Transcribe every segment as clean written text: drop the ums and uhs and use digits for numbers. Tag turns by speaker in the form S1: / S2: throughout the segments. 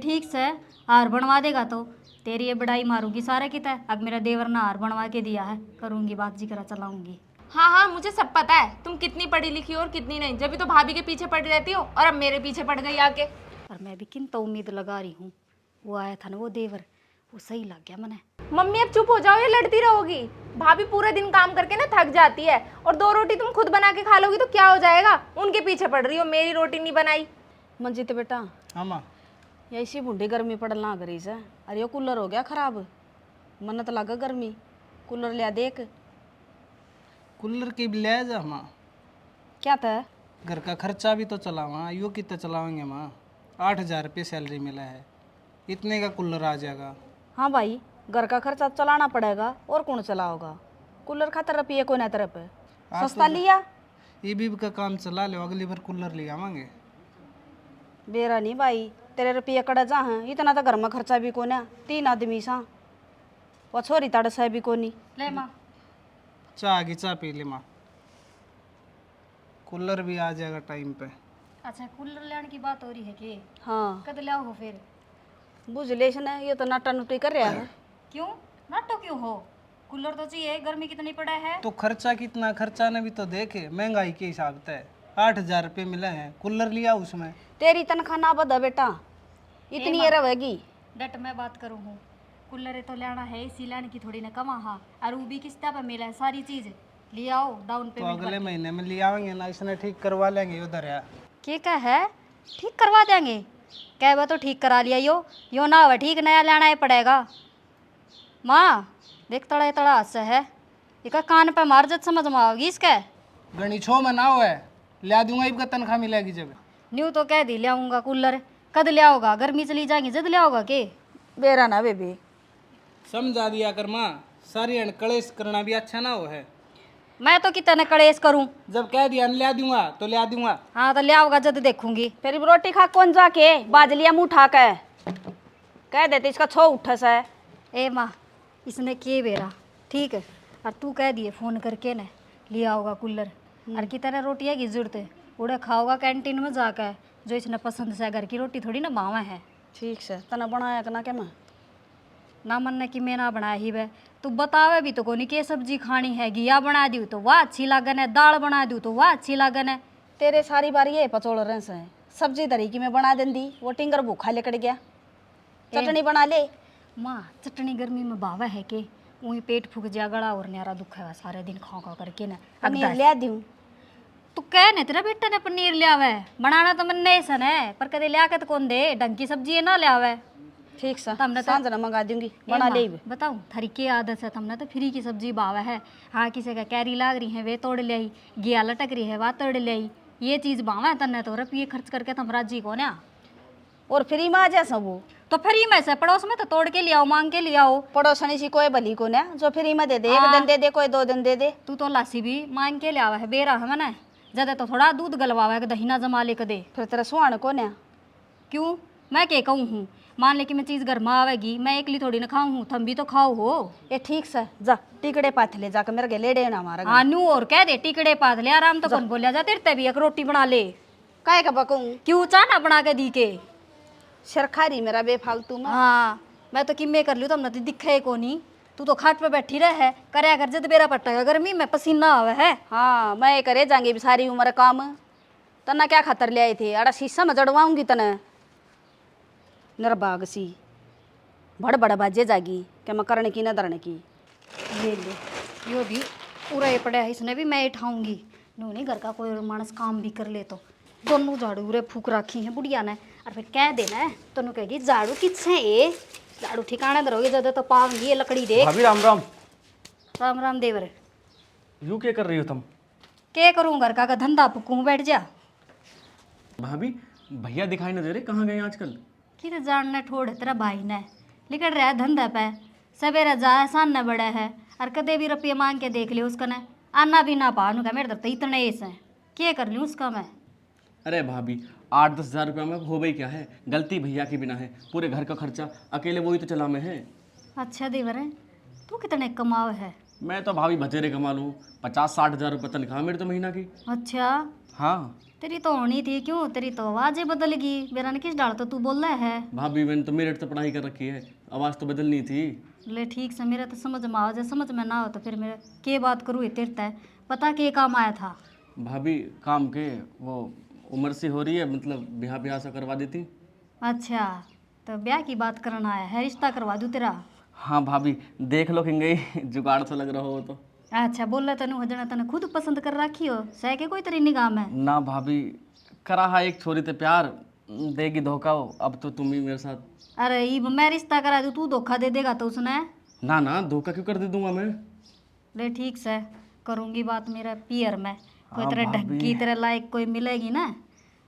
S1: ठीक से हार बनवा देगा तो तेरी ये बड़ाई मारूंगी सारे की तय। अब मेरा देवर ने हार बनवा के दिया है, करूंगी बात जी करा चलाऊंगी।
S2: हाँ हाँ, मुझे सब पता है तुम कितनी पढ़ी लिखी हो और कितनी नहीं, जब भी तो भाभी के पीछे पड़ी रहती हो और अब मेरे पीछे पड़ गई आके।
S1: और मैं भी किन तो उम्मीद लगा रही हूँ, वो आया था ना वो देवर, वो सही लग गया मैंने।
S2: मम्मी अब चुप हो जाओ या लड़ती रहोगी? भाभी पूरे दिन काम करके ना थक जाती है और 2 रोटी तुम खुद बना के खा लोगी तो क्या हो जाएगा? उनके पीछे पड़ रही हो, मेरी रोटी नहीं बनाई।
S3: मंजीत बेटा,
S4: हाँ माँ।
S3: ये इसी बूढ़ी गर्मी पड़ल ना करी से। अरे यो कूलर हो गया खराब, मन तो लगा गर्मी, कूलर लिया देख।
S4: कूलर की भी ले जा माँ,
S3: क्या था?
S4: घर का खर्चा भी तो चलावा, यो कितना चलावेंगे माँ? 8,000 रुपये सैलरी मिला है, इतने का कूलर आ जाएगा।
S3: हाँ भाई, घर का खर्चा चलाना पड़ेगा और कौन चलाओगा? कूलर खातर रुपये कोई ना तरफ है, सस्ता लिया।
S4: ईबी का काम चला लो, अगली बार कूलर ले आवांगे।
S3: बेरा नहीं भाई, तेरे रुपये कड़ा जा हैं, इतना तो घर में खर्चा भी कोने, 3 आदमी सा, वो छोरी तड़स है भी कोनी।
S1: ले माँ,
S4: चाह की चाह पी ले माँ, कूलर भी आ जाएगा टाइम पे।
S1: अच्छा कूलर लेने की बात हो रही है कि
S3: हाँ
S1: कद लाओ हो फिर?
S3: बुझ ले ने, ये तो नाटा नुटी कर रहा है।
S1: क्यों नाटो क्यों हो? कूलर तो चाहिए, गर्मी कितनी पड़ा है।
S4: तो खर्चा कितना, खर्चा ने भी तो देखे, महंगाई के हिसाब से 8,000 रुपये मिले हैं, कूलर लिया उसमें।
S3: तेरी तनख्वाह ना बदा बेटा, इतनी ये रहेगी।
S1: डट मैं बात करूँ हूँ, कूलर तो लेना है, इसी लेने की थोड़ी ना कमा। हाँ, और वो भी किस्ता पे मिला है, सारी चीज ले आओ डाउन
S4: तो
S1: पेमेंट।
S4: अगले महीने में ले आवेंगे ना, इसने ठीक करवा लेंगे उधर है।
S1: क्या है ठीक करवा देंगे? क्या वो तो ठीक करा लिया यो ना हुआ ठीक, नया लेना ही पड़ेगा। माँ देख तड़ा तड़ा हाथ से है, इसका कान पे मार जब समझ में आओगी इसके।
S4: गणी छो में ना हो है, ले दूंगा, इसका तनख्वाह मिलेगी जब।
S1: न्यू तो कह दी ले आऊँगा कूलर, कद ले आओगा? गर्मी चली जाएंगी जद ले आओगा के?
S3: बेरा ना बेबी,
S4: समझा दिया कर माँ, सारी अण कलेश करना भी अच्छा ना हो है।
S1: मैं तो कितने कलेश करूँ?
S4: जब कह दिया ले दूंगा तो ले दूंगा।
S1: हाँ तो ले आओगा जद देखूंगी।
S3: फिर भी रोटी खा कौन जाके बाज लिया मुँह उठा के, कह देते इसका छो उठस है।
S1: ए माँ इसने किए बेरा ठीक है, और तू कह दिए फ़ोन करके न ले आओगा कूलर, और कितने रोटियाँ की जरूरत है, उड़े खाओगा कैंटीन में जाकर, जो इसने पसंद से। घर की रोटी थोड़ी ना बावा है।
S3: ठीक से तना बनाया कि ना के मैं
S1: ना मन ने कि मैं ना बनाया ही वह, तू बतावे भी तो कोनी के सब्जी खानी है, घिया बना दूँ तो वह अच्छी लागन है, दाल बना दूँ तो वह अच्छी लागन है।
S3: तेरे सारी बार ये पचोड़ रहे से सब्जी तरी की मैं बना देंदी, वो टिंगर भूखा लेकर गया। चटनी बना ले
S1: माँ, चटनी गर्मी में बावा है के? वही पेट फूक जा, गला और न्यारा दुखा है सारे दिन खा खा करके ना।
S3: पनीर ले दूँ?
S1: तू कह ने तेरा बेटा ने पनीर ले आवे, बनाना तो मन नहीं सन है, पर कदे ले आके तो कौन दे, ढंग की सब्जी है ना ले आवे।
S3: ठीक सा
S1: तुमने तो
S3: सांझ ना मंगा दूंगी, बना ले।
S1: बताऊं थारी के आदत है, तुमने तो फ्री की सब्जी बावा है। हाँ किसी का कैरी लाग रही है वे तोड़ ले आई, घिया लटक रही है वह तोड़ ले आई, ये चीज बावा है तन्ने तो रुपये खर्च करके तुम राजी को ना।
S3: और फ्री में आ जा सब वो
S1: तो फ्री में से पड़ोस में तो तोड़ के ले आओ, मांग के ले आओ।
S3: पड़ोसनी सी कोई भली को ना जो फ्री में दे दे, एक दिन दे दे, कोई 2 दिन दे दे।
S1: तू तो लासी भी मांग के ले आवा है, बेरा है मैंने ज्यादा तो थोड़ा दूध गलवावा है, दही ना जमा ले के दे।
S3: फिर तेरा सुहान को ना
S1: क्यों मैं क्या कहूँ हूँ? मान ले कि मैं चीज़ घर में आवेगी, मैं एकली थोड़ी ना खाऊँ हूँ, तुम भी तो खाओ हो।
S3: ये ठीक से जा टिकड़े पाथ ले जाकर मेरे गले डे ना हमारा।
S1: हाँ नू और कह दे टिकड़े पात ले, आराम तो कौन बोलिया जा, तेरे भी एक रोटी बना ले।
S3: काय का पकूं?
S1: क्यों चाना बना के दी के?
S3: शरखारी मेरा बेफालतू में।
S1: हाँ मैं तो किम्मे कर लूँ, तुमने तो दिखे को नहीं, तू तो खाट पे बैठी रहे करया कर, जद बेरा पट्टा गर्मी में पसीना आवे है।
S3: हाँ मैं करे जाएंगी सारी उम्र काम, तना क्या खातर ले आए थे? अड़ा शीशा में जड़वाऊंगी तने नरबाग सी बड़ बड़ बाजे जागी क्या मैं करने की न धरने की।
S1: ले ले यो भी पूरा ये पड़ा है, इसने भी मैं उठाऊंगी। नू नहीं घर का कोई मानस काम भी कर ले तो दोनों झाड़ू रे फूक रखी है बुढ़िया ने, और फिर कह देना है तो कहेगी झाड़ू किससे ए, झाड़ू ठिकाने धरोगे ज्यादा तो पाऊंगी ये लकड़ी दे।
S5: भाभी राम राम।
S1: राम राम देवर।
S5: यूँ क्या कर रही हो तुम?
S1: क्या करूँ, घर का धंधा फूकूँ बैठ जा।
S5: भाभी भैया दिखाई न दे रहे, कहाँ गए आजकल?
S1: कि जानने ठोड़ तेरा भाई ने लिकड़ रहा है धंधा पे, सवेरे जाए सामने बड़ा है, और कदे भी रुपये मांग के देख लियो उसका ने आना भी ना पानू का, मेरे तरफ तो इतने ऐसे हैं क्या कर लूँ उसका मैं।
S5: अरे भाभी 8-10 हज़ार रुपये में हो गई क्या है, गलती भैया की बिना है, पूरे घर का खर्चा अकेले वो ही तो चला में है।
S1: अच्छा देवर है, तू कितने कमाओ है?
S5: मैं तो भाभी बतेरे कमा लूँ, 50-60 हज़ार रुपये तनख्वाह मेरी तो महीना की।
S1: अच्छा
S5: हाँ
S1: तेरी तो होनी थी, क्यों तेरी तो आवाज़ ही बदल गई। मेरा ने किस डाल तो तू बोल रहा है।
S5: भाभी मैंने तो मेरिट तो पढ़ाई कर रखी है, आवाज़ तो बदलनी थी।
S1: ले ठीक से, मेरा तो समझ में आ जाए, समझ में ना हो तो फिर मेरे के बात करूँ तेरे तय पता के काम आया था।
S5: भाभी काम के वो उम्र सी हो रही है, मतलब ब्याह ब्याह सा करवा देती।
S1: अच्छा, तो ब्याह की बात करना आया है, रिश्ता करवा दूँ तेरा।
S5: हाँ भाभी देख लो कहीं जुगाड़ तो लग रहा हो तो।
S1: अच्छा बोल रहा तेन हजना तने खुद पसंद कर रखी हो, सह के कोई तेरी निगाह में।
S5: ना भाभी, करा है एक छोरी ते प्यार, देगी धोखा हो, अब तो तुम ही मेरे साथ।
S1: अरे ई मैं रिश्ता करा दूँ, तू धोखा दे देगा तो उसने।
S5: ना ना, धोखा क्यों कर दे दूंगा मैं।
S1: ले ठीक से, करूँगी बात मेरा पियर में, कोई
S5: हाँ
S1: तेरा ढंग
S5: भाभी।
S1: की तेरा लायक कोई मिलेगी ना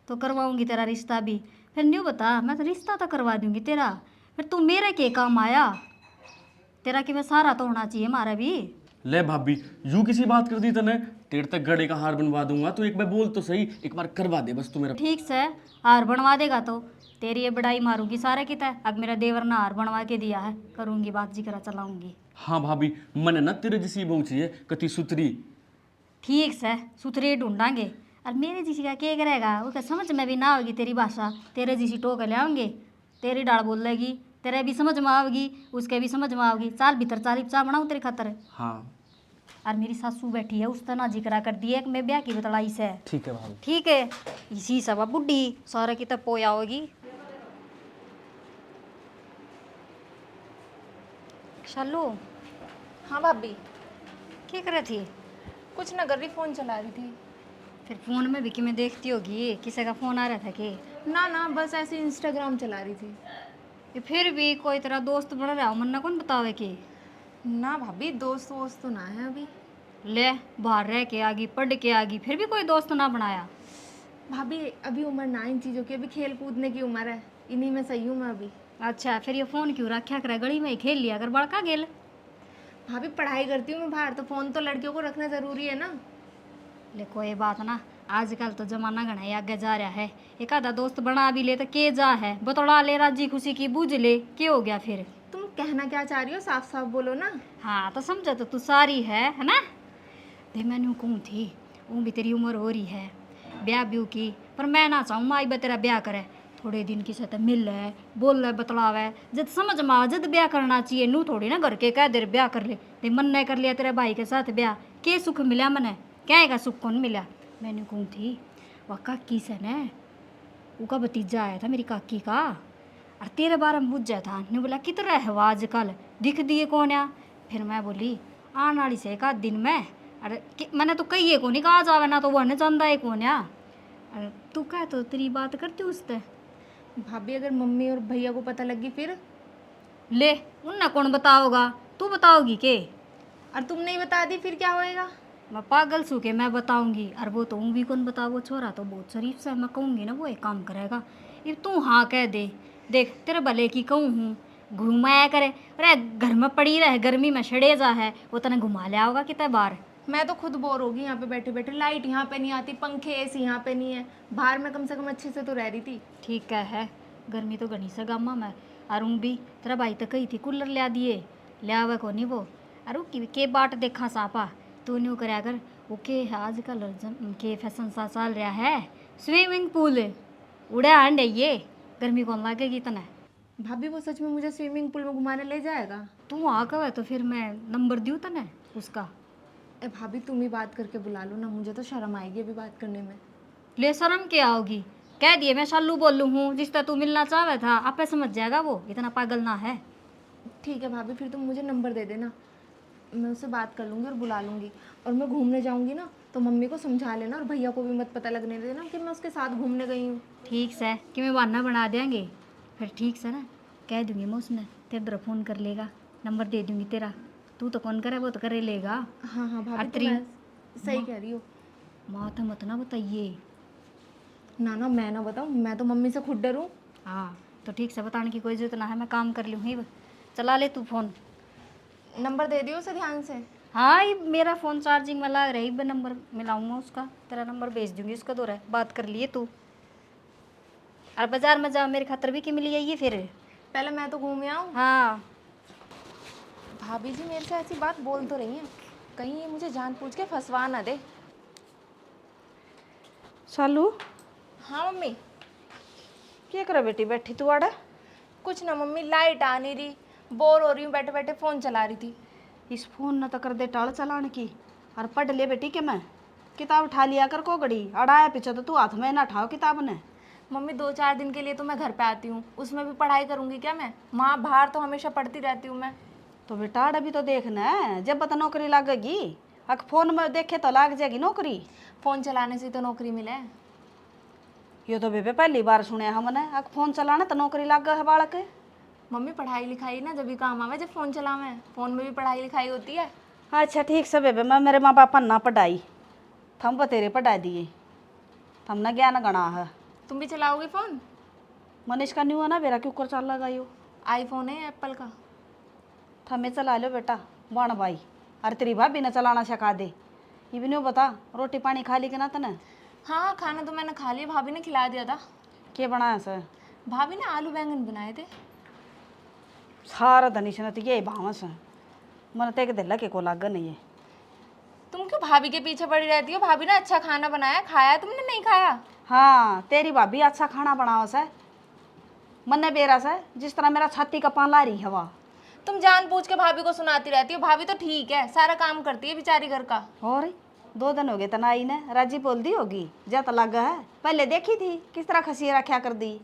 S1: तो करवाऊंगी तेरा रिश्ता भी। फिर न्यू बता, मैं तो रिश्ता तो करवा दूंगी तेरा, फिर तू मेरे के काम आया। तेरा कि मैं सारा तो होना चाहिए हमारा भी।
S5: ले भाभी, यूं किसी बात कर दी तने, तेरे तक गड़े का हार बनवा दूंगा, तो एक बार बोल तो सही, एक बार करवा दे बस तू मेरा।
S1: ठीक से, हार बनवा देगा तो तेरी ये बड़ाई मारूंगी सारे की तय। अब मेरा देवर ने हार बनवा के दिया है, करूंगी बात जी करा चलाऊंगी।
S5: हाँ भाभी, मन ना तेरे जैसी बहू चाहिए, कति सुतरी।
S1: ठीक से, सुथरे ढूंढांगे। और मेरे जैसी का क्या करेगा, वो क्या समझ में भी ना होगी तेरी भाषा। तेरे जैसी टोक ले आऊंगे, तेरी डाल बोल लेगी, तेरे भी समझ में आओगी, उसके भी समझ में आओगी। चाल भीतर चाली चाह बनाऊँ तेरे खातर।
S5: हाँ
S1: और मेरी सासू बैठी है, उस तना जिक्रा कर दिया कि मैं ब्याह की बतलाई से।
S5: ठीक है भाभी।
S1: ठीक है, इसी सब बुढ़ी सारे की तब पोया होगी। शालू,
S2: हाँ भाभी।
S1: क्या कर रही थी?
S2: कुछ ना कर रही, फ़ोन चला रही थी।
S1: फिर फोन में भी कि मैं देखती होगी, किसी का फोन आ रहा था कि?
S2: ना ना, बस ऐसे इंस्टाग्राम चला रही थी।
S1: ये फिर भी कोई तेरा दोस्त बन रहा हो, मन ना कौन बतावे कि?
S2: ना भाभी, दोस्त वोस्त तो ना है अभी।
S1: ले, बाहर रह के आगी, पढ़ के आगी, फिर भी कोई दोस्त ना बनाया।
S2: भाभी अभी उम्र ना इन चीज़ों की, अभी खेल कूदने की उम्र है, इन्हीं में सही हूँ मैं अभी।
S1: अच्छा, फिर ये फोन क्यों रखा करे, गली में ही खेल लिया अगर बड़का गेल।
S2: भाभी पढ़ाई करती हूँ मैं बाहर, तो फ़ोन तो लड़कियों को रखना ज़रूरी है ना।
S1: ले कोई बात ना, आजकल तो जमाना घना ही आगे जा रहा है। एक आधा दोस्त बना भी ले तो के जा है, बतौड़ा ले राजी खुशी की बूझ ले, के हो गया फिर?
S2: तुम कहना क्या चाह रही हो, साफ साफ बोलो ना।
S1: हाँ तो समझा तो तू सारी है ना। दे मैंने कहूँ थी, वो भी तेरी उम्र हो रही है ब्याह ब्यू की, पर मैं ना चाहूँ माई बा तेरा ब्याह करे। थोड़े दिन की सतह मिल है, बोल है, बतलावे, जब समझ में आ जब ब्याह करना चाहिए। नू थोड़ी ना घर के कह दे ब्याह कर ले, ते मन ने कर लिया तेरे भाई के साथ ब्याह, के सुख मिला मने? क्या का सुख कौन मिला? मैंने कहूँ थी वह काकी से न, उसका भतीजा आया था मेरी काकी का, और तेरे बारे में बुझ था। ने बोला कितना है वो आजकल, दिख दिए कौन आ? फिर मैं बोली आने वाली से एक आध दिन में। अरे मैंने तो कही है कौन कहा जावे ना, तो वह नहीं जानता है कौन आ। अरे तू कह तो तेरी बात करती उससे।
S2: भाभी अगर मम्मी और भैया को पता लगी फिर?
S1: ले उन्ना कौन बताओगा, तू बताओगी के?
S2: और तुम नहीं बता दी फिर क्या होएगा?
S1: मैं पागल सू के मैं बताऊंगी, और वो तो भी कौन बताओ, वो छोरा तो बहुत शरीफ से, मैं कहूँगी ना वो एक काम करेगा। ये तू हाँ कह दे, देख तेरे भले की कहूँ हूँ, घुमाया करे। अरे घर में पड़ी रहे, गर्मी में छड़े जा है, वो तने घुमा लिया होगा कितने बार।
S2: मैं तो खुद बोर होगी यहाँ पे बैठे बैठे, लाइट यहाँ पे नहीं आती, पंखे एसी यहाँ पे नहीं है, बाहर में कम से कम अच्छे से तो रह रही थी।
S1: ठीक है, गर्मी तो घनी सा गामा में। और भी तेरा भाई तो कही थी कूलर लिया दिए, ले आवे को नहीं वो। अरे के बाट देखा सापा, तू न्यू करे अगर ओके है आजकल के फैशन सा चल रहा है, स्विमिंग पूल उड़ा हंड है ये, गर्मी कौन लगेगी तना?
S2: भाभी वो सच में मुझे स्विमिंग पूल में घुमाने ले जाएगा?
S1: तू आ कब है तो फिर मैं नंबर दूँ तना उसका।
S2: ए भाभी तुम ही बात करके बुला लो ना, मुझे तो शर्म आएगी अभी बात करने में।
S1: ले शर्म क्या होगी, कह दिए मैं शालू बोलूँ हूँ, जिससे तू मिलना चाहे था आपे समझ जाएगा, वो इतना पागल ना है।
S2: ठीक है भाभी, फिर तुम मुझे नंबर दे देना, मैं उससे बात कर लूँगी और बुला लूँगी। और मैं घूमने जाऊँगी ना तो मम्मी को समझा लेना, और भैया को भी मत पता लगने देना कि मैं उसके साथ घूमने गई हूँ।
S1: ठीक से कि मैं बहाना बना देंगे, फिर ठीक से ना कह दूँगी मैं, उसने तेरे तरफ फ़ोन कर लेगा, नंबर दे दूँगी तेरा, तू तो कौन करे वो तो करे लेगा।
S2: हाँ हाँ भाभी, तो
S1: अत्री
S2: मैं सही कह रही हो।
S1: माथा मत ना बताइए।
S2: ना ना, मैं ना बताऊँ, मैं तो मम्मी से खुद डरूँ।
S1: हाँ तो ठीक से बताने की कोई जरूरत ना है, मैं काम कर लूँ ही। चला ले तू फ़ोन।
S2: नंबर दे दियो उसे ध्यान से।
S1: हाँ ये मेरा फ़ोन चार्जिंग में लग रही, मैं नंबर मिलाऊंगा उसका, तेरा नंबर भेज दूँगी उसका, दो रहा बात कर लिए तू। और बाजार में जाओ, मेरे खातर भी कि मिली है ये फिर।
S2: पहले मैं तो घूम आऊँ।
S1: हाँ
S2: भाभी जी मेरे से ऐसी बात बोल तो रही हैं, कहीं ये मुझे जानबूझ के फंसवा ना दे।
S3: सालू
S2: हाँ मम्मी।
S3: क्या करे बेटी बैठी तू आड़े?
S2: कुछ ना मम्मी, लाइट आ नहीं रही, बोर हो रही हूँ, बैठे बैठे फ़ोन चला रही थी।
S3: इस फोन न तो कर दे टाल चलाने की। और पढ़ ले बेटी के मैं किताब उठा लिया कर को गड़ी अड़ाया पीछे तो तू हाथ में ना उठाओ किताब ने।
S2: मम्मी 2-4 दिन के लिए तो मैं घर पे आती हूँ, उसमें भी पढ़ाई करूँगी क्या मैं? माँ बाहर तो हमेशा पढ़ती रहती हूँ मैं।
S3: तो बेटा अभी तो देखना है जब पता नौकरी लगेगी। अक फोन में देखे तो लाग जाएगी नौकरी।
S2: फ़ोन चलाने से तो नौकरी मिले।
S3: यो तो बेबे पहली बार सुने हमने अक फोन चलाना तो नौकरी लाग है बालक।
S2: मम्मी पढ़ाई लिखाई ना जब भी काम आवे, जब फ़ोन चलावे, फ़ोन में भी पढ़ाई लिखाई होती है।
S3: अच्छा ठीक से बेबे मैं मेरे माँ बाप ना पढ़ाई थम बतेरे पढ़ा दिए थम ना ज्ञान गणा है।
S2: तुम भी चलाओगी फ़ोन?
S3: मनीष का न्यू है ना बेरा क्यों कर चल लगा यो
S2: आईफोन है एप्पल का?
S3: थमे चला लो बेटा बण भाई। अरे तेरी भाभी ने चलाना सिखा दे। ये भी नहीं बता रोटी पानी खा ली कि ना तने?
S2: हाँ खाना तो मैंने खा लिया, भाभी ने खिला दिया था।
S3: के बनाया सर?
S2: भाभी ने आलू बैंगन बनाए थे।
S3: सारा धनीश ने तो यही भावस है मन तो एक दिल के को लाग नहीं है।
S2: तुम क्यों भाभी के पीछे पड़ी रहती हो? भाभी ने अच्छा खाना बनाया, खाया तुमने? नहीं खाया?
S3: हाँ तेरी भाभी अच्छा खाना बनाओ से मन बेरा से जिस तरह मेरा छाती का पान ला रही हवा।
S2: तुम जानबूझ के भाभी को सुनाती रहती हो। भाभी तो ठीक है, सारा काम करती है बेचारी घर का।
S3: और 2 दिन हो गए तनाई ने राजी बोल दी होगी जत लग है पहले देखी थी किस तरह खसी रखा कर दी।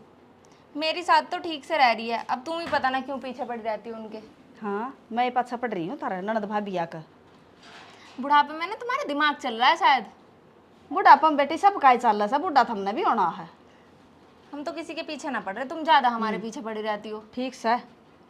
S2: मेरी साथ तो ठीक से रह रही है, अब तुम ही पता ना क्यों पीछे पड़ी रहती हो उनके।
S3: हाँ मैं पाछा पड़ रही हूँ तारा ननद भाभी आकर।
S2: बुढ़ापे में ना तुम्हारा दिमाग चल रहा है शायद।
S3: बुढ़ापा में बेटी सब का चल रहा है बुढ़ा थमने भी होना है।
S2: हम तो किसी के पीछे ना पड़ रहे, तुम ज्यादा हमारे पीछे पड़ी रहती हो।
S3: ठीक से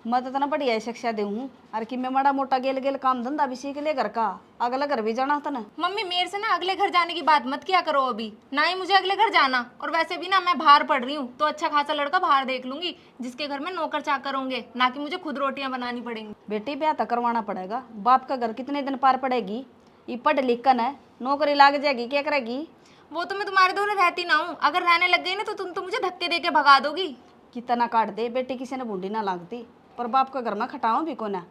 S3: मैं तो तना बढ़िया शिक्षा दे हूँ और कि मैं माड़ा मोटा गेल गेल काम धंधा भी सीख ले घर का अगला घर भी जाना था ना।
S2: मम्मी मेरे से ना अगले घर जाने की बात मत किया करो अभी, ना ही मुझे अगले घर जाना। और वैसे भी ना मैं बाहर पढ़ रही हूँ तो अच्छा खासा लड़का बाहर देख लूंगी जिसके घर में नौकर चाकर होंगे, ना कि मुझे खुद रोटियां बनानी पड़ेंगी।
S3: बेटी ब्याह तो करवाना पड़ेगा बाप का घर कितने दिन पार पड़ेगी। ये पढ़ लिख कर है नौकरी लाग जाएगी क्या करेगी।
S2: वो तो मैं तुम्हारे दोनों रहती ना हूँ, अगर रहने लग गई ना तो तुम तो मुझे धक्के दे के भगा दोगी।
S3: कितना काट दे बेटी किसी ने बूढ़ी ना लागती पर बाप का घर में खटाओ भी को ना।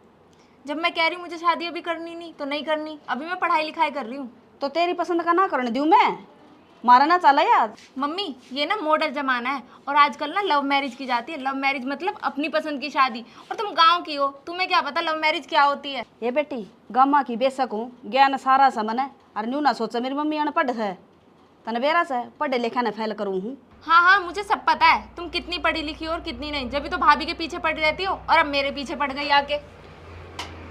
S2: जब मैं कह रही हूँ मुझे शादी अभी करनी नहीं तो नहीं करनी, अभी मैं पढ़ाई लिखाई कर रही हूँ।
S3: तो तेरी पसंद का ना करने दूँ मैं मारा ना चला यार।
S2: मम्मी ये ना मॉडर्न जमाना है और आजकल ना लव मैरिज की जाती है। लव मैरिज मतलब अपनी पसंद की शादी। और तुम गांव की हो, तुम्हें क्या पता लव मैरिज क्या होती है।
S3: ये बेटी गामा की बेशक हूँ ज्ञान सारा समन है और न्यू ना सोचा मेरी मम्मी अनपढ़ है तने बेरा से पढ़े लिखा ने फैल करूँ हूँ।
S2: हाँ हाँ मुझे सब पता है तुम कितनी पढ़ी लिखी हो और कितनी नहीं, जब भी तो भाभी के पीछे पड़ी रहती हो और अब मेरे पीछे पड़ गई आके।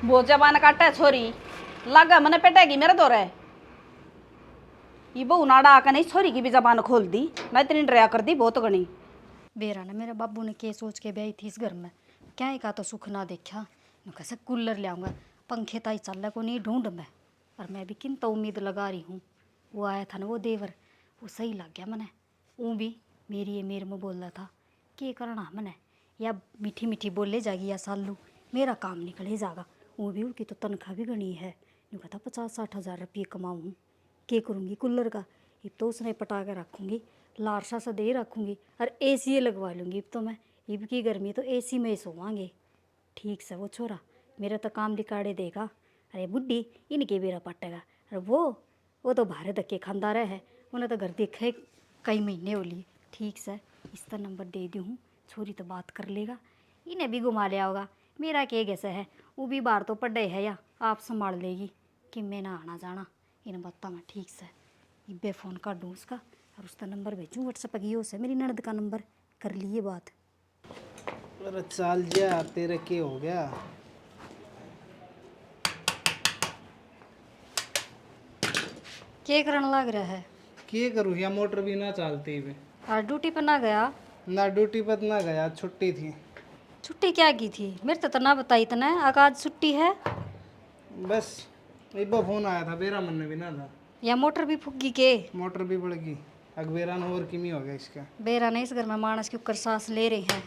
S3: वो जबान काटा है छोरी लागा मने पेटेगी मेरे दौरे। ये बहु नाड़ा आकर नहीं छोरी की भी जबान खोल दी ना इतनी डरा कर दी बहुत घनी।
S1: बेरा ना मेरा बाबू ने के सोच के ब्याई थी इस घर में क्या ही का तो सुख ना देखा। मैं कैसे कूलर ले आऊँगा पंखे ताई चल रहा को नहीं ढूंढ मैं। और मैं भी किन तो उम्मीद लगा रही हूँ। वो आया था ना वो देवर वो सही लग गया मैंने। वो भी मेरी ये मेरे में बोल रहा था कि करना मैंने या मीठी मीठी बोले जाएगी या सालू मेरा काम निकल ही जाएगा। वो भी उसकी तो तनख्वाह भी गणी है यूँ कहता 50-60 हज़ार रुपये कमाऊँ क्या करूँगी कूलर का। अब तो उसने पटा के रखूँगी लारसा सा दे रखूँगी और एसी लगवा लूँगी। अब तो मैं इब की गर्मी तो एसी में ही सोवांगे। ठीक से वो छोरा मेरा तो काम दिकाड़े देगा। अरे बुढ़ी इनके बेरा पटेगा। अरे वो तो भारे धक्के खानदार है उन्हें तो घर देखे कई महीने हो लिए। ठीक से इसका नंबर दे दी हूँ छोरी तो बात कर लेगा इन्हें भी घुमा लिया होगा। मेरा क्या कैसे है वो भी बाहर तो पढ़े है या आप संभाल लेगी कि मैं ना आना जाना इन्हें बता मैं। ठीक से इब्बे फ़ोन कर दूँ उसका और उसका नंबर भेजूँ व्हाट्सएप की से मेरी ननद का नंबर कर लिए बात।
S4: अरे चाल जा तेरे के हो गया।
S1: क्या करने लग रहा है?
S4: के करूँ या मोटर भी ना चलती बे।
S1: और ड्यूटी पर ना गया?
S4: ना ड्यूटी पर ना गया छुट्टी थी।
S1: छुट्टी क्या की थी मेरे तो ना बताई इतना आज छुट्टी है।
S4: बस एक बार फोन आया था बेरा मन में भी ना था।
S1: या मोटर भी फुग्गी के?
S4: मोटर भी बढ़ गई अकबेरा न और किमी हो गया इसका।
S1: बेरा नहीं इस घर में मानस के ऊपर सांस ले रही है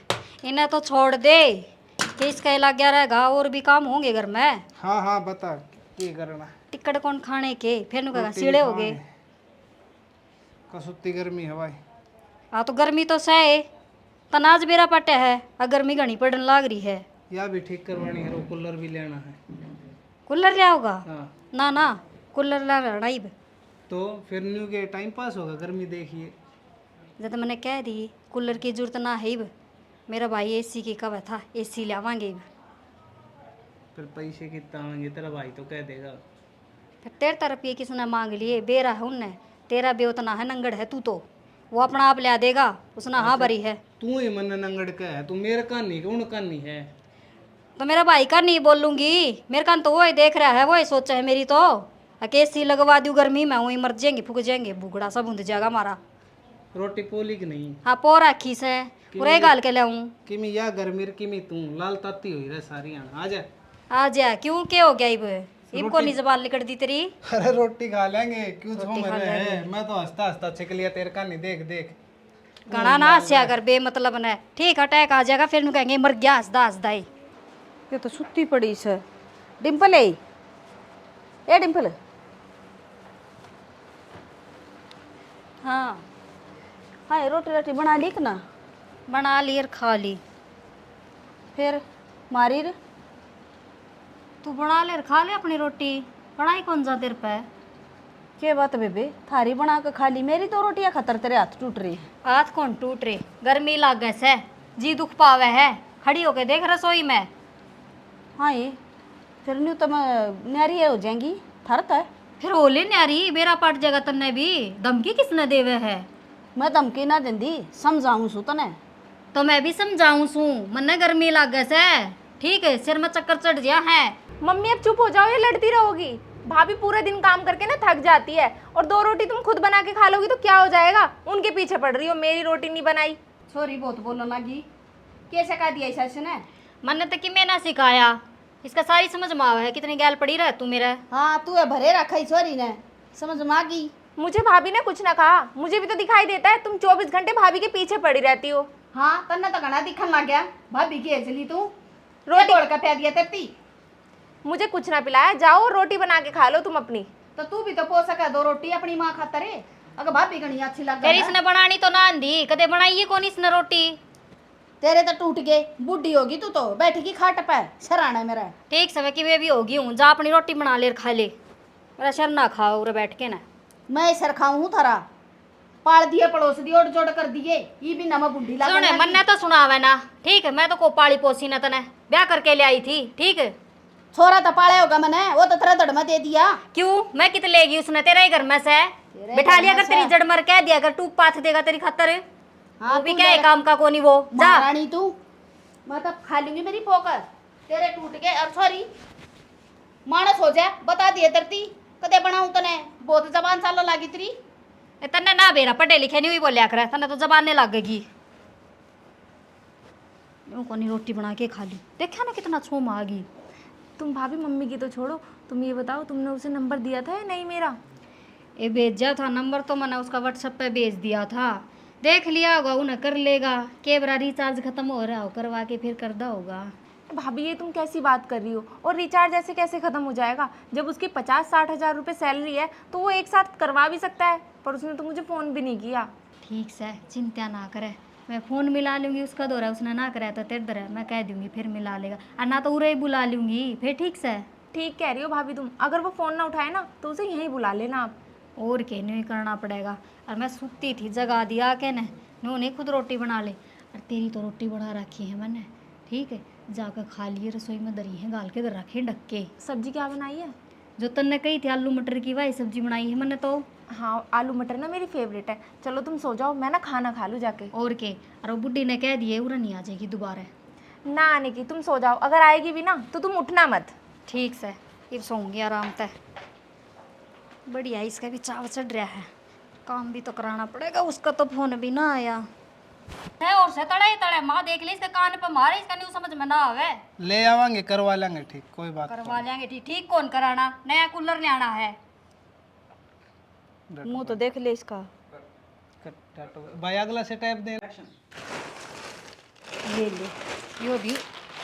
S1: इन्हें तो छोड़ दे कि इसका इलाज गया रहेगा और भी काम होंगे घर में।
S4: हाँ हाँ बता क्या करना।
S1: टिकट कौन खाने के फिर नु कहा सीढ़े हो गए
S4: कसुत्ती गर्मी हवाई।
S1: हाँ तो गर्मी तो सहे तनाज बेरा पटे है और गर्मी घनी पड़ने लाग रही है।
S4: या भी ठीक करवानी है वो कूलर भी लेना है।
S1: कूलर लिया होगा?
S4: हाँ
S1: ना ना कूलर ला रहना ही
S4: तो फिर न्यू के टाइम पास होगा, गर्मी देखिए।
S1: जब मैंने कह दी कूलर की जरूरत ना है अब, मेरा भाई एसी की कब था, एसी लावांगे अब।
S4: फिर पैसे कितना आएंगे, तेरा भाई तो कह देगा।
S1: फिर 13 रुपये किसने मांग लिए, बेरा है उनने, तेरा बे उतना है, नंगड़ है तू तो, वो अपना आप ला देगा, उसने हाँ भरी है।
S4: तू ही मन नंगड़ का है, तू मेरे का नहीं, उन का नहीं है।
S1: तो मेरा भाई का नहीं बोलूंगी, मेरे कान तो वही देख रहा है, वही सोचा है मेरी तो, एसी लगवा दूँ गर्मी में, वही मर जाएंगे, फूक जाएंगे, भूगड़ा सब ऊँध जाएगा हमारा।
S4: रोटी पोली की नहीं
S1: हाँ पो रखी से पूरे गाल के लाऊं।
S4: किमी या गर्मीर किमी तू लाल ताती हुई रे सारी आ जा।
S1: आ जा, क्यों क्या हो गया इब को नहीं जबान लिकड़ दी तेरी।
S4: अरे रोटी खा लेंगे, क्यों झूम रहे हैं? मैं तो हंसता हंसता छिक लिया तेरे का नहीं, देख देख।
S1: घना ना हंसिया कर बेमतलब ने, ठीक अटैक आ जाएगा फिर नु कहेंगे मर गया हंसदा हंसदा ही।
S3: ये तो सुत्ती पड़ी से। डिम्पल है ए डिम्पल।
S1: हाँ
S3: हाँ रोटी रोटी बना ली कि ना?
S1: बना ली और खा ली।
S3: फिर मारी रे।
S1: तू बना ले और खा ले अपनी रोटी, बनाई कौन सा देर पे।
S3: क्या बात है बेबे, थारी बना के खा ली, मेरी तो रोटियां खतर तेरे हाथ टूट रही।
S1: हाथ कौन टूट रहे, गर्मी लाग गए से, जी दुख पावे है, खड़ी होके देख रसोई में।
S3: हाँ ये फिर न्यू तो मैं न्यारी हो जाएंगी थरत है।
S1: फिर ओले न्यारी बेरा पट जाएगा तन्ने भी, धमकी किसने देवे है।
S3: मैं धमकी ना देंदी, समझाऊं सु तने।
S1: तो मैं भी समझाऊं सू, मन्ने गर्मी लाग गए से, ठीक है सिर में चक्कर चढ़ गया है।
S2: मम्मी अब चुप हो जाओ, ये लड़ती रहोगी। भाभी पूरे दिन काम करके ना थक जाती है, और 2 रोटी तुम खुद बना के खा लोगी तो क्या हो जाएगा। उनके पीछे पड़ रही हो, मेरी रोटी नहीं बनाई।
S3: सॉरी बहुत बोलने लगी, कैसे कह दिया सच ने?
S1: मन्ने तो कि मैं ना सिखाया, इसका सारी समझ में आवा है, कितनी गैल पड़ी रह तू मेरा।
S3: हाँ तू है भरे रखा ही सॉरी ने, समझ में आ गई।
S2: मुझे भाभी ने कुछ ना कहा, मुझे भी तो दिखाई देता है तुम 24 घंटे भाभी के पीछे पड़ी रहती हो।
S3: हाँ तन्ने तो घना दिखन लग गया, भाभी की ऐसी तू
S2: रोटी
S3: तोड़ के पै दिया तेती।
S2: मुझे कुछ ना पिलाया, जाओ रोटी बना के खा लो तुम अपनी।
S3: तो तू भी तो पो सका 2 रोटी अपनी माँ खातर है, अगर भाभी घनी अच्छी लग
S1: फिर इसने बनानी तो ना आंधी, कदे बनाई है कौन इसने रोटी।
S3: तेरे तो टूट गए, बूढ़ी होगी तू तो बैठेगी खाट पे सराना मेरा।
S1: ठीक समय की वे भी होगी हूँ, जा अपनी रोटी बना ले और खा ले, मेरा शर ना खाओ उरे बैठ के ना।
S3: मैं सर खाऊं हूँ थारा, पाल दिए पड़ोस दिए और जोड़ कर दिए, ये भी नमा बूढ़ी लग
S1: सुने मन्ने तो सुनावे ना, ठीक है मैं तो को पाली पोसी न तने ब्याह करके ले आई थी, ठीक है।
S3: छोरा तो पाले होगा मैंने, वो तो तेरा दड़ में दे दिया।
S1: क्यों मैं कित लेगी उसने, तेरे ही घर में से बिठा लिया कर, तेरी जड़ मर कह दिया कर, टूप पाथ देगा तेरी खातर।
S3: हाँ,
S1: वो भी
S3: तू
S1: क्या है
S3: ले-
S1: काम का कोनी वो, जा।
S3: महारानी तू, मैं तो खा लूंगी मेरी पोकर, तेरे टूट गए। और सॉरी मानस हो जाए, बता दिए तरती कदे बनाऊं तने, बहुत जबान सालो लागी तेरी।
S1: ए, तन्ने ना बेरा पढ़े लिखे नहीं हुई बोलिया कर, तन्ने तो जबाने लगेगी। कोनी रोटी बना के खा ली, देखा ना कितना छूम आ गई।
S2: तुम भाभी मम्मी की तो छोड़ो, तुम ये बताओ तुमने उसे नंबर दिया था या नहीं मेरा?
S1: ये भेजा था नंबर, तो मैंने उसका व्हाट्सएप पे भेज दिया था, देख लिया होगा उन्हें, कर लेगा। केबरा रिचार्ज खत्म हो रहा हो, करवा के फिर करदा होगा।
S2: भाभी ये तुम कैसी बात कर रही हो, और रिचार्ज ऐसे कैसे ख़त्म हो जाएगा? जब उसकी 50-60 हज़ार रुपये सैलरी है तो वो एक साथ करवा भी सकता है, पर उसने तो मुझे फ़ोन भी नहीं किया।
S1: ठीक से चिंता ना करे, मैं फ़ोन मिला लूँगी, उसका दो रहा उसने ना कराया तो तेरे दर है, मैं कह दूँगी फिर मिला लेगा, और ना तो उरे ही बुला लूँगी फिर। ठीक से
S2: ठीक कह रही हो भाभी तुम, अगर वो फ़ोन ना उठाए ना तो उसे यहीं बुला लेना आप।
S1: और के नहीं करना पड़ेगा। और मैं सुती थी, जगा दिया के न, नहीं खुद रोटी बना ले, और तेरी तो रोटी बना रखी है मैंने, ठीक है जाकर खा लिए, रसोई में दरी है गाल के दर रखे ढक के।
S2: सब्जी क्या बनाई है?
S1: जो तन्ने कही थी आलू मटर की वही सब्जी बनाई है मैंने तो।
S2: हाँ आलू मटर ना मेरी फेवरेट है। चलो तुम सो जाओ, मैं ना खाना खा लूँ जाके।
S1: और के, और वो बुढ़ी ने कह दिए उरा नहीं आ जाएगी दोबारा।
S2: ना आने की, तुम सो जाओ, अगर आएगी भी ना तो तुम उठना मत।
S1: ठीक से फिर सोऊंगी आराम से। बढ़िया, इसका भी चाव चढ़ रहा है, काम भी तो कराना पड़ेगा, उसका तो फोन भी ना आया है। और से तड़े तड़े माँ देख ली, इसके कान पे मारे, इसका नहीं समझ में ना आवे।
S4: ले आवांगे, करवा लेंगे ठीक, कोई बात
S1: करवा लेंगे ठीक। ठीक कौन कराना, नया कूलर ले आना है।
S3: मुंह तो देख ले इसका।
S4: नहीं। भाई अगला से टाइप दे।
S1: ले ले, यो भी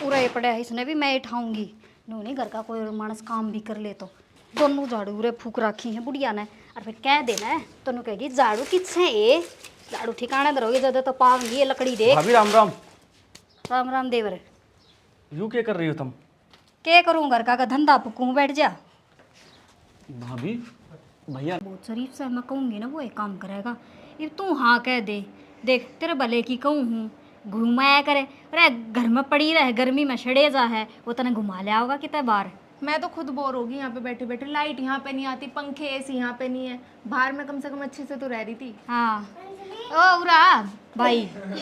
S1: पूरा ये पड़ा है, इसने भी मैं उठाऊंगी। नो नहीं घर का कोई मानस काम भी कर ले तो दोनों झाड़ू रे फूक रखी है बुढ़िया ने, और फिर कह देना है तो नु कहेगी झाड़ू किससे है, झाड़ू ठिकाने दरोगे ज्यादा तो पाऊंगी ये लकड़ी देख।
S5: भाभी राम राम।
S1: राम राम देवर।
S5: यूँ क्या कर रही हो तुम?
S1: क्या करूँ, घर का धंधा पुकूँ बैठ जा।
S5: भाभी भैया
S1: बहुत शरीफ से मैं कहूँगी ना वो एक काम करेगा। ये तू हाँ कह दे, देख तेरे भले की कहूँ हूँ, घुमाया करे। अरे घर में पड़ी रहे, गर्मी में छड़े जा है, वो तने घुमा लिया होगा कितने बार।
S2: मैं तो खुद बोर होगी यहाँ पे बैठे बैठे, लाइट यहाँ पे नहीं आती, पंखे एसी यहाँ पे नहीं है, बाहर में कम से कम अच्छे से तो रह रही थी।
S1: हाँ ओ उरा भाई